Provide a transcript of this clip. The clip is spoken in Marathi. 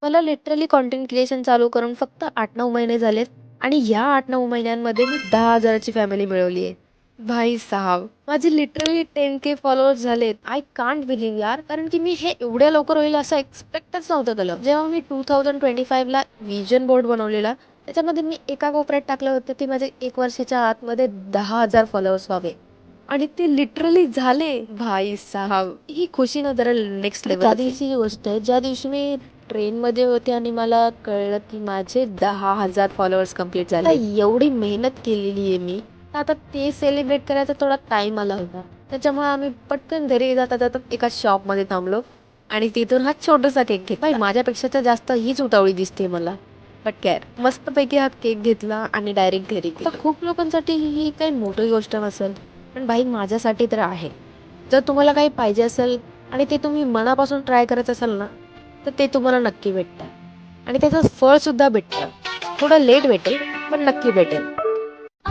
मला लिटरली कंटेंट क्रिएशन चालू करून फक्त 8-9 महिने झालेत आणि या 8-9 महिन्यांमध्ये मी 10,000ची फॅमिली मिळवली आहे. भाई साहब, माझे लिटरली 10K फॉलोअर्स झालेत. आय कांट बिलीव्ह यार, कारण की मी हे एवढ्या लवकर होईल असं एक्सपेक्टच नव्हतं केलं. जेव्हा मी 2025ला व्हिजन बोर्ड बनवलेला, त्याच्यामध्ये मी एका कोपऱ्यात टाकलं होतं की माझे 1 वर्षाच्या आतमध्ये 10,000 फॉलोअर्स व्हावे आणि ते लिटरली झाले. भाई साहब, ही खुशी ना जरा नेक्स्ट लेवल. त्या दिवशीची गोष्ट आहे, ज्या दिवशी मी ट्रेनमध्ये होते आणि मला कळलं की माझे 10,000 फॉलोअर्स कंप्लीट झाले. आता एवढी मेहनत केलेली आहे मी, तर आता ते सेलिब्रेट करायचा थोडा टाइम आला होता. त्याच्यामुळे आम्ही पटकन घरी जाता जाता एका शॉपमध्ये थांबलो आणि तिथून हा छोटासा केक घेतला. भाई, माझ्यापेक्षा तर जास्त हीच उतावळी दिसते मला. बट केअर मस्तपैकी हा केक घेतला आणि डायरेक्ट घरी गेलो. आता खूप लोकांसाठी ही काही मोठी गोष्ट नसेल, पण भाई माझ्यासाठी तर आहे. जर तुम्हाला काही पाहिजे असेल आणि ते तुम्ही मनापासून ट्राय करत असाल ना, तर ते तुम्हाला नक्की भेटतं आणि त्याचं फळ सुद्धा भेटतं. थोडं लेट भेटेल, पण नक्की भेटेल.